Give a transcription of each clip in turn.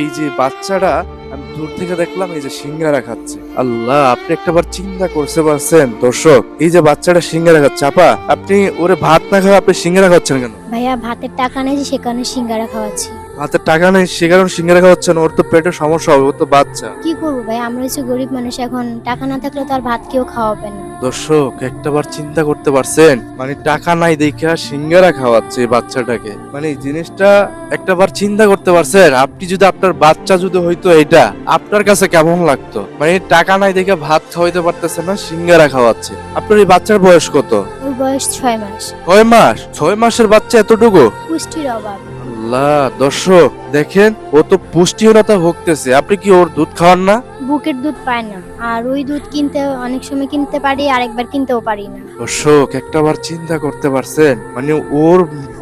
এই যে বাচ্চাটা, আমি দূর থেকে দেখলাম এই যে সিঙ্গারা খাচ্ছে। আল্লাহ, আপনি একটাবার চিন্তা করতে পারছেন দর্শক, এই যে বাচ্চাটা সিঙ্গারা খাচ্ছে, আপা আপনি ওরে ভাত না খাওয়া আপনি সিঙ্গারা খাচ্ছেন কেন? ভাইয়া ভাতের টাকা নেই যে সে কারণে সিঙ্গারা খাওয়াচ্ছি। ভাতের টাকা নেই সে কারণে সিঙ্গারা খাওয়াচ্ছেন? ওর তো পেটের সমস্যা হবে, ও তো বাচ্চা। কি করবো ভাই, আমরা হচ্ছে গরিব মানুষ, এখন টাকা না থাকলে তো আর ভাত কেউ খাওয়াবে না। দর্শক একটাবার চিন্তা করতে পারছেন, মানে টাকা নাই দেখা সিঙ্গারা খাওয়াচ্ছে এই বাচ্চাটাকে, মানে এই জিনিসটা একটাবার চিন্তা করতে পারছেন? আপনি যদি আপনার বাচ্চা যদি হইতো এটা, আপনার কাছে কেমন লাগতো? মানে টাকা নাই দেখে ভাত খাওয়াইতে পারতেছে না, সিঙ্গারা খাওয়াচ্ছে। আপনার এই বাচ্চার বয়স কত? ওর বয়স 6 মাস। 6 মাস? 6 মাসের বাচ্চা এতটুকু? পুষ্টির অভাব। আল্লাহ, দর্শক দেখেন ও তো পুষ্টিহীনতা ভুগতেছে, আপনি কি ওর দুধ খাওয়ান না? বুকের দুধ পায় না, আর ওই দুধ কিনতে অনেক সময় কিনতে পারি, আরেকবার কিনতেও পারি না। দর্শক একটাবার চিন্তা করতে পারছেন, মানে ওর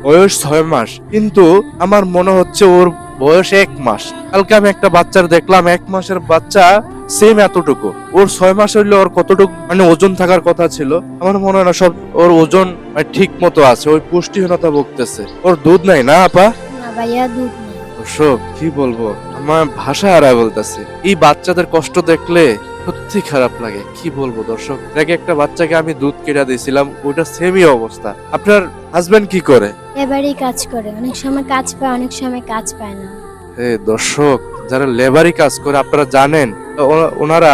বয়স 6 মাস, কিন্তু আমার মনে হচ্ছে ওর বয়স 1 মাস। কালকে আমি একটা বাচ্চার দেখলাম, 1 মাসের বাচ্চা সেম এতটুকু। ওর 6 মাস হইলে ওর কতটুকু মানে ওজন থাকার কথা ছিল? আমার মনে হয় না সব ওর ওজন মানে ঠিক মতো আছে, ওই পুষ্টিহীনতা ভুগতেছে। ওর দুধ নাই না আপা? না ভাইয়া, দুধ নেই। দর্শক কি বলবো, আমার ভাষা হারায় বলতেছে। এই বাচ্চাদের কষ্ট দেখলে সত্যি খারাপ লাগে, কি বলবো দর্শক। দেখে একটা বাচ্চাকে আমি দুধ কেটে দিয়েছিলাম, ওটা সেমই অবস্থা। আপনার হাজবেন্ড কি করে? এবারেই কাজ করে, অনেক সময় কাজ পায়, অনেক সময় কাজ পায় না। দর্শক, যারা লেবারি কাজ করে আপনারা জানেন, তো ওনারা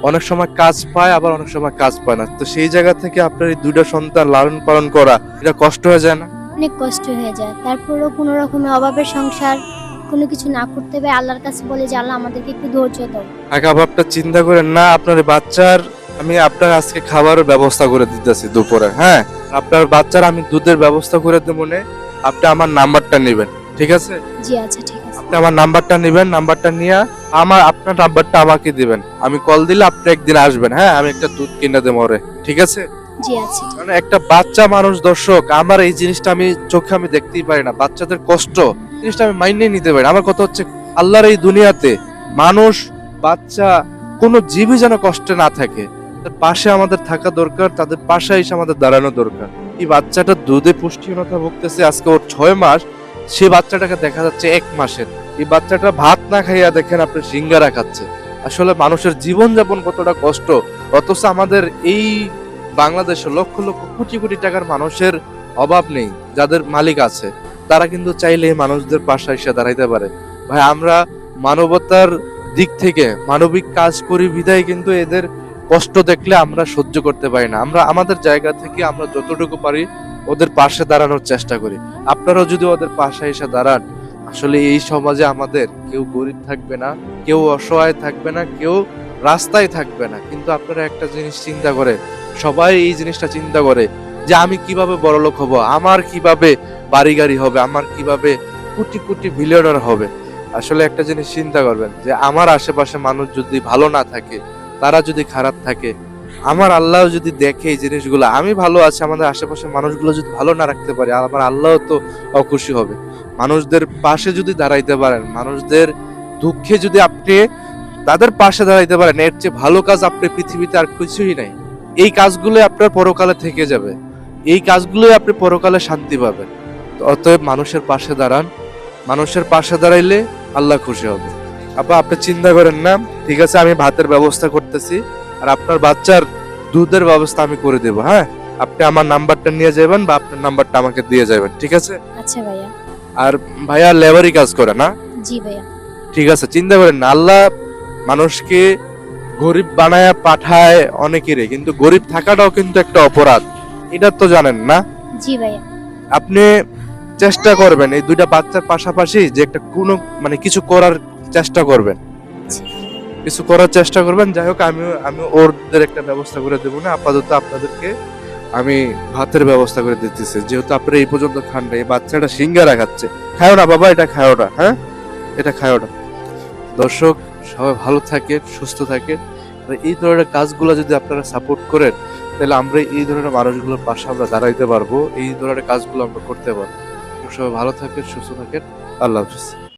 অনেক সময় কাজ পায়, আবার অনেক সময় কাজ পায় না। তো সেই জায়গা থেকে আপনার এই দুইটা সন্তান লালন পালন করা, এটা কষ্ট হয়ে যায় না? অনেক কষ্ট হয়ে যায়, তারপরেও কোনো রকমের অভাবের সংসার, কোনো কিছু না করতে হবে, আল্লাহর কাছে বলে যে আল্লাহ আমাদেরকে একটু ধৈর্য দাও। টাকা ভাবটা চিন্তা করেন না, আপনার এই বাচ্চার আমি আপনার আজকে খাবারের ব্যবস্থা করে দিতেছি দুপুরে, হ্যাঁ? আপনার বাচ্চার আমি দুধের ব্যবস্থা করে দেবো মনে, আপনি আমার নাম্বারটা নেবেন, ঠিক আছে? জি আচ্ছা, ঠিক আছে। আপনি আমার নাম্বারটা নেবেন, নাম্বারটা নিয়ে আপনার নাম্বারটা আমাকে দিবেন। আমি কল দিলে আপনি একদিন আসবেন, হ্যাঁ? আমি একটা দুধ কিনে দেবো ওরে, ঠিক আছে? জি আচ্ছা। মানে একটা বাচ্চা মানুষ, দর্শক আমার এই জিনিসটা আমি চোখে আমি দেখতেই পারি না, বাচ্চাদের কষ্ট জিনিসটা আমি মাইনে নিতে পারি না। আমার কথা হচ্ছে আল্লাহর এই দুনিয়াতে মানুষ, বাচ্চা, কোনো জীবই যেন কষ্টে না থাকে, তার পাশে আমাদের থাকা দরকার, তাদের পাশে এসে আমাদের দাঁড়ানো দরকার। এই বাচ্চাটা দুধে পুষ্টিহীনতা ভুগতেছে, আজকে ওর 6 মাস, সে বাচ্চাটাকে দেখা যাচ্ছে 1 মাসের। এই বাচ্চাটা ভাত না খাইয়া দেখেন আপনি সিঙ্গারা খাচ্ছে। আসলে মানুষের জীবন যাপন কতটা কষ্ট, অথচ আমাদের এই বাংলাদেশে লক্ষ লক্ষ কোটি কোটি টাকার মানুষের অভাব নেই, যাদের মালিক আছে তারা কিন্তু চাইলে এই মানুষদের পাশে এসে দাঁড়াইতে পারে। ভাই, আমরা মানবতার দিক থেকে মানবিক কাজ করি বিধায় কিন্তু এদের কষ্ট দেখলে আমরা সহ্য করতে পারি না। আমরা আমাদের জায়গা থেকে আমরা যতটুকু পারি ওদের পাশে দাঁড়ানোর চেষ্টা করি। আপনারাও যদি ওদের পাশে এসে দাঁড়ান, আসলে এই সমাজে আমাদের কেউ গরিব থাকবে না, কেউ অসহায় থাকবে না, কেউ রাস্তায় থাকবে না। কিন্তু আপনারা একটা জিনিস চিন্তা করে, সবাই এই জিনিসটা চিন্তা করে যে আমি কিভাবে বড়লোক হব, আমার কিভাবে বাড়ি গাড়ি হবে, আমার কিভাবে কোটি কোটি বিলিয়নার হবে। আসলে একটা জিনিস চিন্তা করবেন যে আমার আশেপাশে মানুষ যদি ভালো না থাকে, তারা যদি খারাপ থাকে, আমার আল্লাহ যদি দেখে এই জিনিসগুলো, আমি ভালো আছি, আমাদের আশেপাশের মানুষগুলো যদি ভালো না রাখতে পারি, আমার আল্লাহ তো অখুশি হবে। মানুষদের পাশে যদি দাঁড়াইতে পারেন, মানুষদের দুঃখে যদি আপনি তাদের পাশে দাঁড়াইতে পারেন, এর চেয়ে ভালো কাজ আপনি পৃথিবীতে আর কিছুই নাই। এই কাজগুলো আপনার পরকালে থেকে যাবে, এই কাজগুলোই আপনি পরকালে শান্তি পাবেন। তো অতএব মানুষের পাশে দাঁড়ান, মানুষের পাশে দাঁড়াইলে আল্লাহ খুশি হবে। আপনি চিন্তা করেন না, ঠিক আছে? আমি ভাতের ব্যবস্থা করতেছি, আর আপনার বাচ্চার দুধের ব্যবস্থা আমি করে দেবো, হ্যাঁ? আপনি আমার নাম্বারটা নিয়ে যাবেন বা আপনার নাম্বারটা আমাকে দিয়ে যাবেন, ঠিক আছে? আচ্ছা ভাইয়া। আর ভাইয়া লেবারি কাজ করে না? জি ভাইয়া। ঠিক আছে, চিন্তা করেন না, আল্লাহ মানুষকে গরিব বানায় পাঠায় অনেকেরই, কিন্তু গরিব থাকাটাও কিন্তু একটা অপরাধ, এটা তো জানেন না? জি ভাইয়া। আপনি চেষ্টা করবেন এই দুইটা বাচ্চার পাশাপাশি যে একটা কোনো মানে কিছু করার চেষ্টা করবেন, আচ্ছা। কিছু করার চেষ্টা করবেন। যাই হোক, আমি আমি ওদের একটা ব্যবস্থা করে দেবো না, আপাতত আপনাদেরকে আমি ভাতের ব্যবস্থা করে দিতেছি, যেহেতু আপনারা এই পর্যন্ত খান না। এই বাচ্চাটা সিঙ্গারা খাচ্ছে, খায়ও না বাবা, এটা খায়ও না, হ্যাঁ? এটা খায়ও না। দর্শক সবাই ভালো থাকেন, সুস্থ থাকেন। আর এই ধরনের কাজগুলো যদি আপনারা সাপোর্ট করেন, তাহলে আমরা এই ধরনের মানুষগুলোর পাশে আমরা দাঁড়াইতে পারবো, এই ধরনের কাজগুলো আমরা করতে পারবো। সবাই ভালো থাকেন, সুস্থ থাকেন। আল্লাহ হাফিজ।